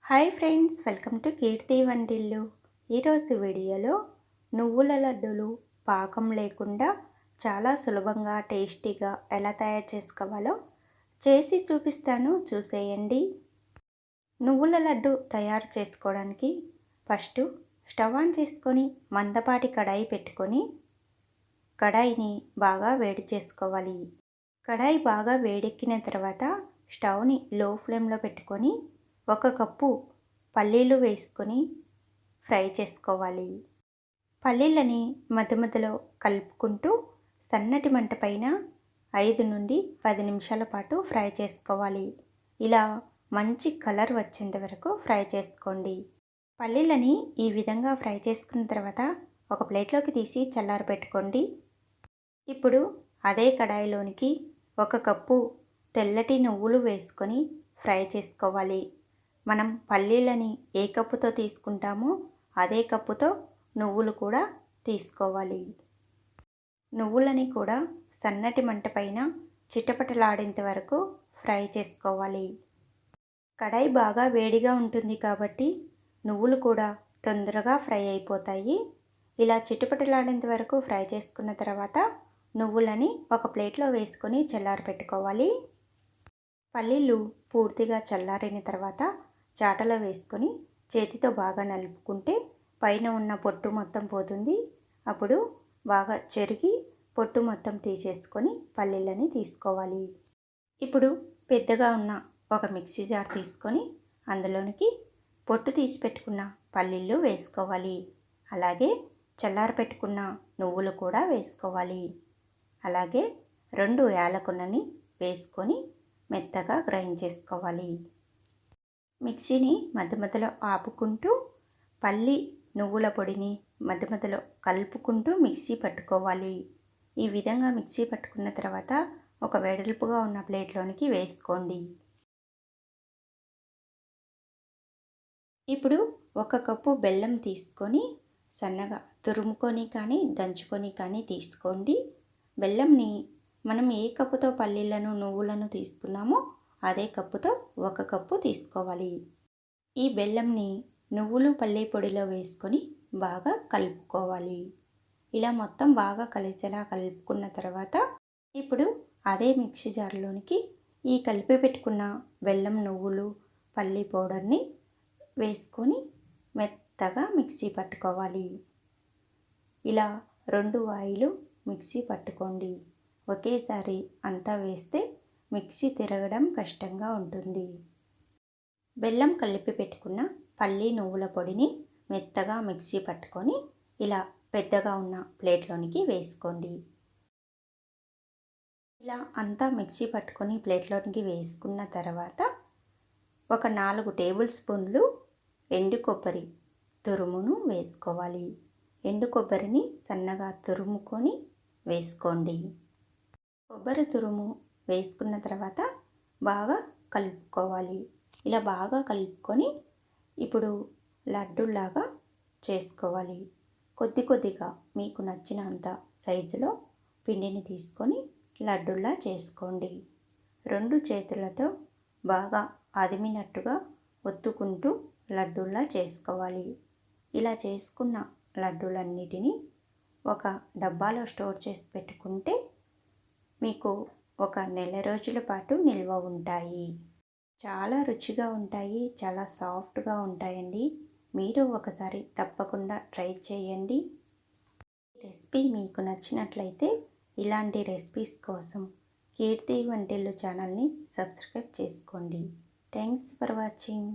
Hi friends, welcome to కీర్తి వంటిల్లు. ఈరోజు వీడియోలో నువ్వుల లడ్డూలు పాకం లేకుండా చాలా సులభంగా టేస్టీగా ఎలా తయారు చేసుకోవాలో చేసి చూపిస్తాను, చూసేయండి. నువ్వుల లడ్డు తయారు చేసుకోవడానికి ఫస్ట్ స్టవ్ ఆన్ చేసుకొని మందపాటి కడాయి పెట్టుకొని కడాయిని బాగా వేడి చేసుకోవాలి. కడాయి బాగా వేడెక్కిన తర్వాత స్టవ్ని లో ఫ్లేమ్లో పెట్టుకొని 1 కప్పు పల్లీలు వేసుకొని ఫ్రై చేసుకోవాలి. పల్లీలని మధ్యలో కలుపుకుంటూ సన్నటి మంట పైన 5 నుండి 10 నిమిషాల పాటు ఫ్రై చేసుకోవాలి. ఇలా మంచి కలర్ వచ్చేంత వరకు ఫ్రై చేసుకోండి. పల్లీలని ఈ విధంగా ఫ్రై చేసుకున్న తర్వాత ఒక ప్లేట్లోకి తీసి చల్లారబెట్టుకోండి. ఇప్పుడు అదే కడాయిలోనికి 1 కప్పు తెల్లటి నువ్వులు వేసుకొని ఫ్రై చేసుకోవాలి. మనం పల్లీలని ఏ కప్పుతో తీసుకుంటామో అదే కప్పుతో నువ్వులు కూడా తీసుకోవాలి. నువ్వులని కూడా సన్నటి మంట పైన చిటపటలాడేంత వరకు ఫ్రై చేసుకోవాలి. కడాయి బాగా వేడిగా ఉంటుంది కాబట్టి నువ్వులు కూడా తొందరగా ఫ్రై అయిపోతాయి. ఇలా చిటపటలాడేంత వరకు ఫ్రై చేసుకున్న తర్వాత నువ్వులని ఒక ప్లేట్లో వేసుకొని చల్లారబెట్టుకోవాలి. పల్లీలు పూర్తిగా చల్లారిన తర్వాత చాటలో వేసుకొని చేతితో బాగా నలుపుకుంటే పైన ఉన్న పొట్టు మొత్తం పోతుంది. అప్పుడు బాగా చెరిగి పొట్టు మొత్తం తీసేసుకొని పల్లీలని తీసుకోవాలి. ఇప్పుడు పెద్దగా ఉన్న ఒక మిక్సీ జార్ తీసుకొని అందులోనికి పొట్టు తీసి పెట్టుకున్న పల్లీలు వేసుకోవాలి. అలాగే చల్లారపెట్టుకున్న నువ్వులు కూడా వేసుకోవాలి. అలాగే 2 యాలకులని వేసుకొని మెత్తగా గ్రైండ్ చేసుకోవాలి. మిక్సీని మధ్యలో ఆపుకుంటూ పల్లి నువ్వుల పొడిని మధ్యలో కలుపుకుంటూ మిక్సీ పట్టుకోవాలి. ఈ విధంగా మిక్సీ పట్టుకున్న తర్వాత ఒక వెడల్పుగా ఉన్న ప్లేట్లోనికి వేసుకోండి. ఇప్పుడు 1 కప్పు బెల్లం తీసుకొని సన్నగా తురుముకొని కానీ దంచుకొని కానీ తీసుకోండి. బెల్లంని మనం ఏ కప్పుతో పల్లీలను నువ్వులను తీసుకున్నామో అదే కప్పుతో 1 కప్పు తీసుకోవాలి. ఈ బెల్లంని నువ్వులు పల్లి పొడిలో వేసుకొని బాగా కలుపుకోవాలి. ఇలా మొత్తం బాగా కలిసేలా కలుపుకున్న తర్వాత ఇప్పుడు అదే మిక్సీ జార్లోనికి ఈ కలిపి పెట్టుకున్న బెల్లం నువ్వులు పల్లి పౌడర్ని వేసుకొని మెత్తగా మిక్సీ పట్టుకోవాలి. ఇలా 2 వాయిలు మిక్సీ పట్టుకోండి. ఒకేసారి అంతా వేస్తే మిక్సీ తిరగడం కష్టంగా ఉంటుంది. బెల్లం కలిపి పెట్టుకున్న పల్లి నువ్వుల పొడిని మెత్తగా మిక్సీ పట్టుకొని ఇలా పెద్దగా ఉన్న ప్లేట్లోనికి వేసుకోండి. ఇలా అంతా మిక్సీ పట్టుకొని ప్లేట్లోనికి వేసుకున్న తర్వాత ఒక 4 టేబుల్ స్పూన్లు ఎండు కొబ్బరి తురుమును వేసుకోవాలి. ఎండు కొబ్బరిని సన్నగా తురుముకొని వేసుకోండి. కొబ్బరి తురుము వేసుకున్న తర్వాత బాగా కలుపుకోవాలి. ఇలా బాగా కలుపుకొని ఇప్పుడు లడ్డూలాగా చేసుకోవాలి. కొద్దిగా మీకు నచ్చినంత సైజులో పిండిని తీసుకొని లడ్డూలా చేసుకోండి. 2 చేతులతో బాగా అదిమినట్టుగా ఒత్తుకుంటూ లడ్డూలా చేసుకోవాలి. ఇలా చేసుకున్న లడ్డూలన్నిటినీ ఒక డబ్బాలో స్టోర్ చేసి పెట్టుకుంటే మీకు ఒక నెల రోజుల పాటు నిల్వ ఉంటాయి. చాలా రుచిగా ఉంటాయి, చాలా సాఫ్ట్గా ఉంటాయండి. మీరు ఒకసారి తప్పకుండా ట్రై చేయండి. ఈ రెసిపీ మీకు నచ్చినట్లయితే ఇలాంటి రెసిపీస్ కోసం కీర్తి వంటిల్లు ఛానల్ని సబ్స్క్రైబ్ చేసుకోండి. Thanks for watching.